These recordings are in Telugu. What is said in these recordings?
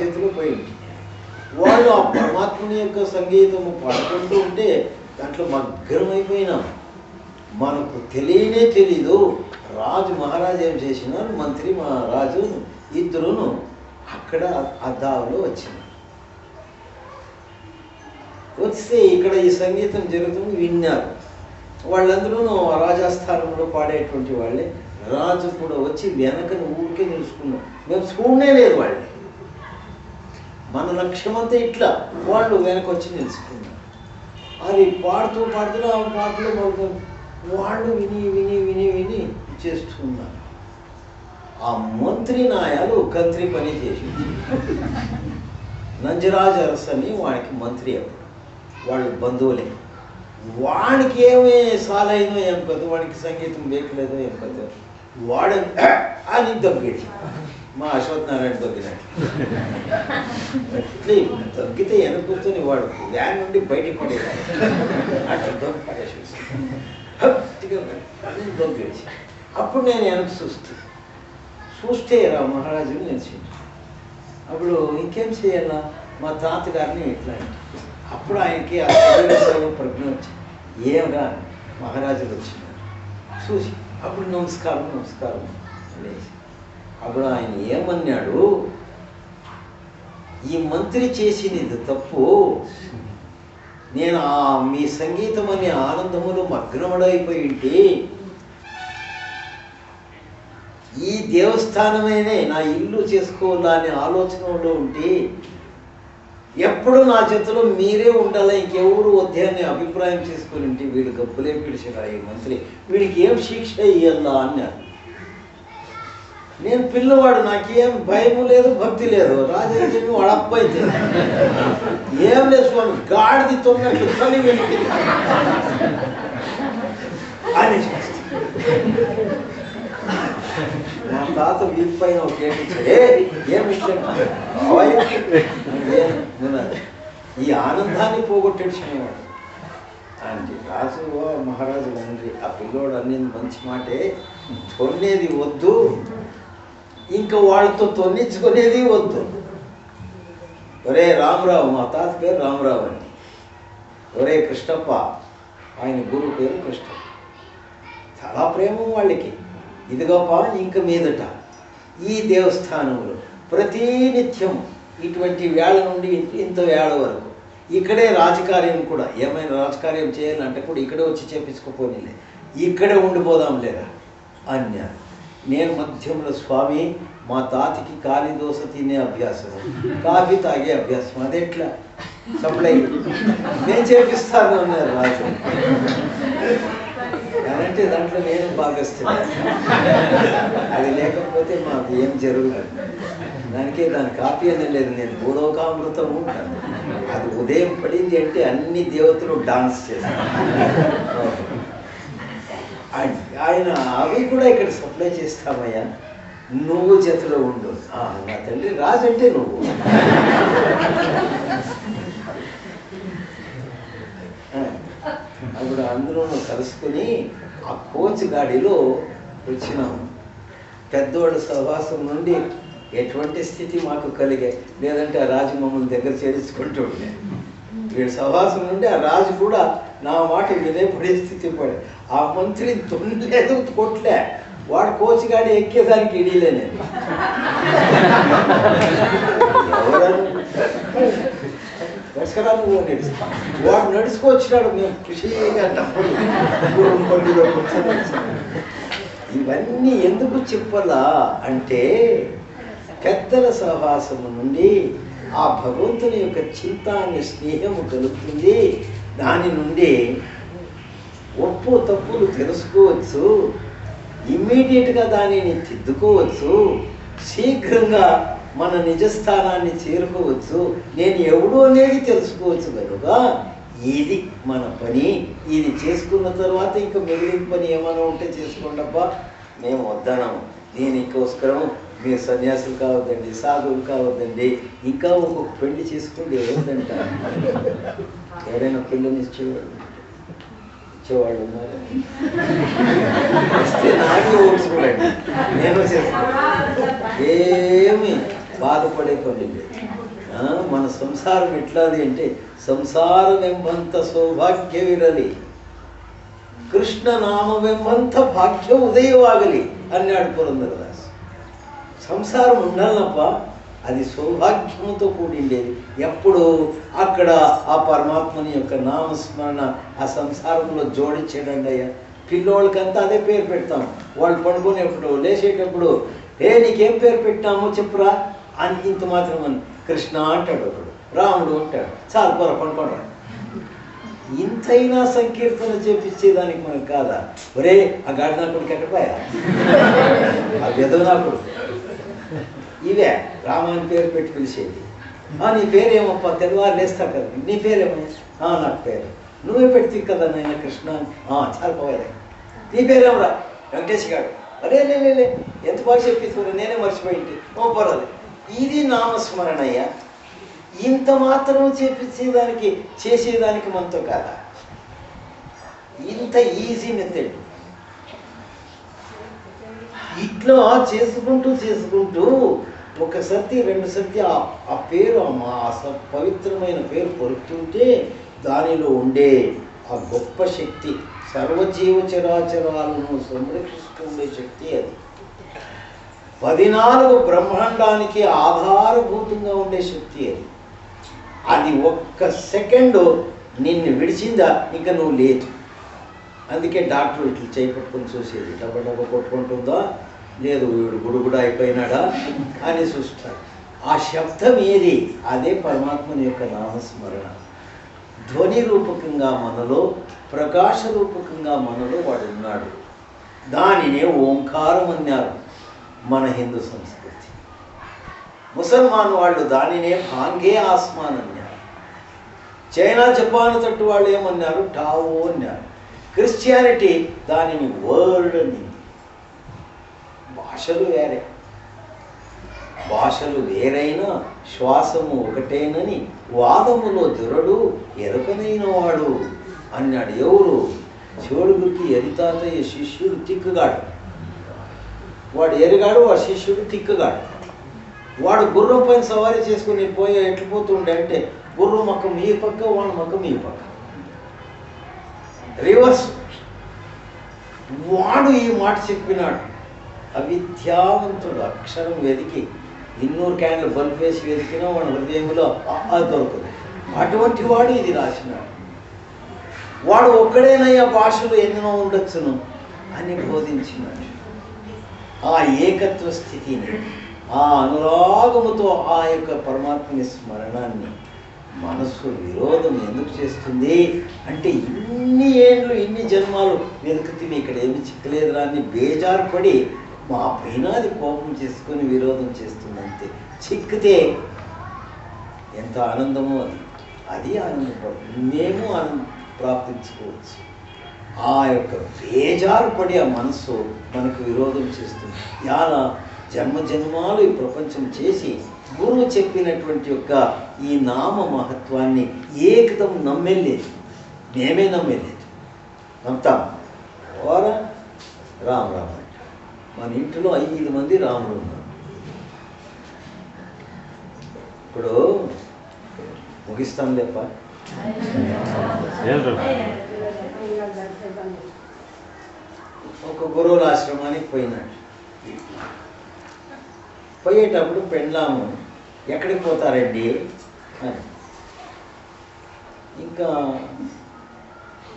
చేతిలో పోయింది. వాళ్ళు ఆ పరమాత్ముని యొక్క సంగీతము పాడుకుంటూ ఉంటే దాంట్లో మగ్నమైపోయినాం. మనకు తెలీదు. రాజు మహారాజు ఏం చేసినారు, మంత్రి మహారాజు ఇద్దరును అక్కడ ఆ దావలో వచ్చినారు. వస్తే ఇక్కడ ఈ సంగీతం జరుగుతుంది విన్నారు. వాళ్ళందరూ రాజాస్థానంలో పాడేటువంటి వాళ్ళే. రాజు కూడా వచ్చి వెనకని ఊరికే నిలుచుకున్నాం. మేము చూడనే లేదు వాళ్ళని. మన లక్ష్యం అంతా ఇట్లా, వాళ్ళు వెనక వచ్చి నిలుచుకున్నారు. అది పాడుతూ ఆ పాటలు వాళ్ళు విని చేస్తున్నారు. ఆ మంత్రి నాయాలు కంత్రి పని చేసి నంజరాజు అరస్ అని వాడికి మంత్రి అప్పుడు, వాళ్ళు బంధువులే. వాడికి ఏమి సాలైనో ఏం కదు, వాడికి సంగీతం వేయలేదో ఏం కదు, వాడు అని దగ్గిడి మా అశ్వత్ నారాయణ దగ్గినట్టు తగ్గితే వెనకూర్చొని వాడు వ్యాన్ నుండి బయటికి పడేది అట్లా దొంగ పడేసి దొంగేసి. అప్పుడు నేను వెనక్కి చూస్తే మహారాజుని నేను అప్పుడు ఇంకేం చేయాలా, మా తాతగారిని ఎట్లా అంటే అప్పుడు ఆయనకి ఆ ప్రజ్ఞ వచ్చి ఏమరా మహారాజులు వచ్చినారు చూసి అప్పుడు నమస్కారం అనేసి. అప్పుడు ఆయన ఏమన్నాడు, ఈ మంత్రి చేసినది తప్పు, నేను మీ సంగీతం అనే ఆనందములు మగ్నముడైపోయి ఉంటే ఈ దేవస్థానమైనే నా ఇల్లు చేసుకోవాలనే ఆలోచనలో ఉంటే ఎప్పుడు నా చేతిలో మీరే ఉండాలా, ఇంకెవరు వద్దే అనే అభిప్రాయం చేసుకుని ఉంటే వీడు గబ్బులే పిలిచిరా ఈ మంత్రి, వీడికి ఏం శిక్ష ఇయ్యాలా అన్నారు. నేను పిల్లవాడు, నాకేం భయం లేదు భక్తి లేదు. రాజకీయం వాడు అబ్బాయి ఏం లేదు స్వామి, గాడిది తొన్నట్లు తల్లి వెళ్ళి అని నా తాత వీటి పైన ఒక ఏమి ఈ ఆనందాన్ని పోగొట్టేవాడు. అంటే రాజు మహారాజు తండ్రి ఆ పిల్లోడు అనేది మంచి మాటే, తొన్నేది వద్దు, ఇంకా వాళ్ళతో తొన్నించుకునేది వద్దు. ఒరే రామరావు, మా తాత పేరు రామరావు అండి, ఒరే కృష్ణప్ప, ఆయన గురువు పేరు కృష్ణ, చాలా ప్రేమ వాళ్ళకి. ఇదిగోప ఇంక మీదట ఈ దేవస్థానంలో ప్రతినిత్యం ఇటువంటి వేళ నుండి ఇంత వేళ వరకు ఇక్కడే రాజకార్యం కూడా, ఏమైనా రాజకార్యం చేయాలంటే కూడా ఇక్కడే వచ్చి చేపించుకోపోనిలే, ఇక్కడే ఉండిపోదాం లేదా అన్నారు. నేను మధ్యంలో స్వామి, మా తాతకి కాలి దోశ తినే అభ్యాసం, కాఫీ తాగే అభ్యాసం, అదెట్లా సప్లై నేను చేపిస్తాను అన్నారు రాజు. అంటే దాంట్లో నేను భాగస్తున్నాను, అది లేకపోతే మాకు ఏం జరుగుతుంది. దాని కాపీ అనేది లేదు, నేను భూలోకామృతం ఉంటాను. అది ఉదయం పడింది అంటే అన్ని దేవతలు డాన్స్ చేస్తారు. ఆయన అవి కూడా ఇక్కడ సప్లై చేస్తామయ్యా, నువ్వు చేతిలో ఉండు. నా తండ్రి రాజు అంటే నువ్వు. అప్పుడు అందరూ కలుసుకుని ఆ కోచ్ గాడిలో వచ్చినాము. పెద్దవాడు సహవాసం నుండి ఎటువంటి స్థితి మాకు కలిగే, లేదంటే ఆ రాజు మమ్మల్ని దగ్గర చేర్చుకుంటూ ఉండే. వీడి సహవాసం నుండి ఆ రాజు కూడా నా మాట వినే పరిస్థితి పడే. ఆ మంత్రి తొనలేదు, కొట్లే, వాడు కోచ్ గాడి ఎక్కేదానికి ఇడిలే. నేను దసరాలు వాడు నడుచుకొచ్చినాడు, మేము ఖుషిగా ఇవన్నీ ఎందుకు చెప్పాలా అంటే పెద్దల సహవాసము నుండి ఆ భగవంతుని యొక్క చింతాన్ని స్నేహము కలుగుతుంది. దాని నుండి ఒప్పు తప్పులు తెలుసుకోవచ్చు, ఇమ్మీడియట్గా దానిని తిద్దుకోవచ్చు, శీఘ్రంగా మన నిజస్థానాన్ని చేరుకోవచ్చు, నేను ఎవడు అనేది తెలుసుకోవచ్చు. కనుక ఇది మన పని, ఇది చేసుకున్న తర్వాత ఇంకా మిగిలిన పని ఏమైనా ఉంటే చేసుకోండబ్బా, మేము వద్దనము. దీనికోసరం మీరు సన్యాసులు కావద్దండి, సాధువులు కావద్దండి, ఇంకా ఒక్కొక్క పెళ్లి చేసుకోండి. ఎవరిదంట ఎవరైనా పిల్లని ఇచ్చేవాళ్ళు ఉన్నారు? ఇస్తే నాకే ఓడ్చుకోండి, నేను చేస్తాను. ఏమి బాధపడే పని లేదు. మన సంసారం ఎట్లాది అంటే సంసారమెంబంత సౌభాగ్యవిరలి కృష్ణనామమెంబంత భాగ్యం ఉదయవాగలి అన్నాడు పురంధరదాస్. సంసారం ఉండాలప్ప, అది సౌభాగ్యముతో కూడిండేది. ఎప్పుడు అక్కడ ఆ పరమాత్మని యొక్క నామస్మరణ ఆ సంసారంలో జోడించేటండి అయ్యా. పిల్లోళ్ళకంతా అదే పేరు పెడతాం. వాళ్ళు పడుకునేప్పుడు లేచేటప్పుడు నీకేం పేరు పెట్టామో చెప్పురా అని ఇంత మాత్రం అని కృష్ణ అంటాడు ఒకడు, రాముడు అంటాడు, చాలు పొర పడుకోండి. ఇంతైనా సంకీర్తన చేపించేదానికి మనకు కాదా? ఒరే ఆ గాడి నా కొడుకు ఎక్కడ పోయా, ఆ వెదవ నా కొడుకు, ఇవే రామాని పేరు పెట్టి పిలిచేది. నీ పేరేమప్పా, తెల్లవారు లేస్తా కదా, నీ పేరేమో నాకు పేరు నువ్వే పెడితే కదా నాయన కృష్ణ. చాలా పోయాలి. నీ పేరేమరా వెంకటేష్ గారు. అరే లే ఎంత బాగా చెప్పి నేనే మర్చిపోయింది. పర్వాలేదు. ఇది నామస్మరణ అయ్యా. ఇంత మాత్రం చేపించేదానికి చేసేదానికి మనతో కాదా? ఇంత ఈజీ మెథడ్. ఇట్లా చేసుకుంటూ ఒక సర్తి రెండు సర్తి ఆ పేరు పవిత్రమైన పేరు పలుకుతుంటే దానిలో ఉండే ఆ గొప్ప శక్తి, సర్వజీవ చరాచరాలను సంరక్షిస్తూ ఉండే శక్తి అది. 14 బ్రహ్మాండానికి ఆధారభూతంగా ఉండే శక్తి అది. అది ఒక్క సెకండు నిన్ను విడిచిందా ఇంకా నువ్వు లేదు. అందుకే డాక్టర్ ఇట్లా చేపట్టుకొని చూసేది, డబ్బ కొట్టుకుంటుందా లేదు, వీడు గుడుగుడు అయిపోయినాడా అని చూస్తాడు. ఆ శబ్దం ఏది? అదే పరమాత్మని యొక్క నామస్మరణ. ధ్వని రూపకంగా మనలో, ప్రకాశ రూపకంగా మనలో వాడు ఉన్నాడు. దానినే ఓంకారం అన్నారు మన హిందూ సంస్కృతి. ముసల్మాన్ వాళ్ళు దానినే భాంగే ఆస్మాన్ అన్నారు. చైనా జపాన్ తట్టు వాళ్ళు ఏమన్నారు? టావో అన్నారు. క్రిస్టియానిటీ దానిని వర్డ్ అని. భాషలు వేరైనా శ్వాసము ఒకటేనని వాదములో దురడు ఎరకనైన వాడు అన్నాడు. ఎవరు? శివుడికి ఎరితాతయ్య శిష్యుడు తిక్కుగాడు. వాడు ఎరిగాడు, వాడు శిష్యుడు తిక్కుగాడు. వాడు గుర్రం పైన సవారీ చేసుకుని ఎట్లు పోతుండే అంటే గుర్రం మక్క మీ పక్క, వాడు మక్క మీ పక్క, రివర్స్. వాడు ఈ మాట చెప్పినాడు. అవిద్యావంతుడు, అక్షరం వెతికి 200 క్యాన్లు బల్బు వేసి వెతికినా వాడు హృదయంలో అది దొరకదు. అటువంటి వాడు ఇది రాసినాడు. వాడు ఒక్కడేనయ్యా భాషలు ఎన్నో ఉండొచ్చును అని బోధించినాడు. ఆ ఏకత్వ స్థితిని, ఆ అనురాగముతో ఆ యొక్క పరమాత్మని స్మరణాన్ని మనస్సు విరోధం ఎందుకు చేస్తుంది అంటే, ఇన్ని ఏళ్ళు ఇన్ని జన్మాలు వెతుకుతుంది, ఇక్కడ ఏమి చిక్కలేదురా అని బేజారుపడి మా పైన అది కోపం చేసుకొని విరోధం చేస్తుందంతే. చిక్కితే ఎంత ఆనందమో అది ఆనందపడుతుంది. మేము ఆనందం ప్రాప్తించుకోవచ్చు. ఆ యొక్క బేజారుపడి ఆ మనస్సు మనకు విరోధం చేస్తుంది. ఇలా జన్మజన్మాలు ఈ ప్రపంచం చేసి గురువు చెప్పినటువంటి యొక్క ఈ నామ మహత్వాన్ని ఏకదం నమ్మెలేదు. మేమే నమ్మలేదు, నమ్ముతాం. ఓరా రామ్ రామ్ అంటే మన ఇంట్లో 5 మంది రాములు ఉన్నారు. ఇప్పుడు ముగిస్తాం లేప. ఒక గురువుల ఆశ్రమానికి పోయినాడు. పోయేటప్పుడు పెండ్లాము ఎక్కడికి పోతారండి అని. ఇంకా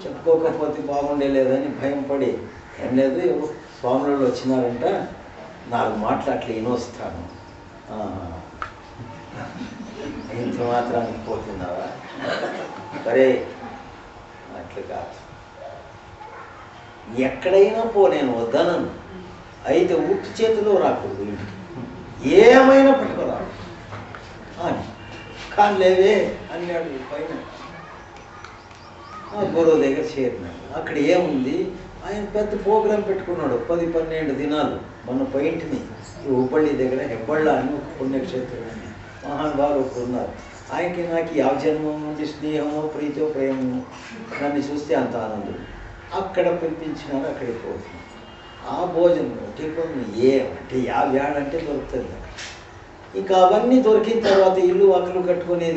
చెప్పుకోకపోతే బాగుండేలేదని భయం పడి, ఏం లేదు స్వాములు వచ్చినారంట, 4 మాటలు అట్లా వినొస్తాను. ఇంత మాత్రానికి పోతున్నావా? సరే అట్లా కాదు, ఎక్కడైనా పో, నేను వద్దనను. అయితే ఉట్టి చేతిలో రాకూడదు, ఇంటికి ఏమైనా పట్టుకురా అని. కానీ లేవే అన్నాడు. పైన గురువు దగ్గర చేరినాడు. అక్కడ ఏముంది, ఆయన పెద్ద ప్రోగ్రాం పెట్టుకున్నాడు. 10-12 దినాలు మన పైంటిని హుబ్బళ్ళి దగ్గర హెబ్బళ్ళ అని ఒక పుణ్యక్షేత్రం అని మహానుభావులు ఒకరు ఉన్నారు. ఆయనకి నాకు ಯಾವ జన్మం నుండి స్నేహమో ప్రీతో ప్రేమో నన్ను చూస్తే అంత ఆనందం. అక్కడ పిలిపించినారు, అక్కడికి పోతున్నాను. ఆ భోజనం టిఫిన్ ఏమంటే 50 ఏడంటే దొరుకుతుంది. ఇంకా అవన్నీ దొరికిన తర్వాత ఇల్లు వాకిలు కట్టుకునేది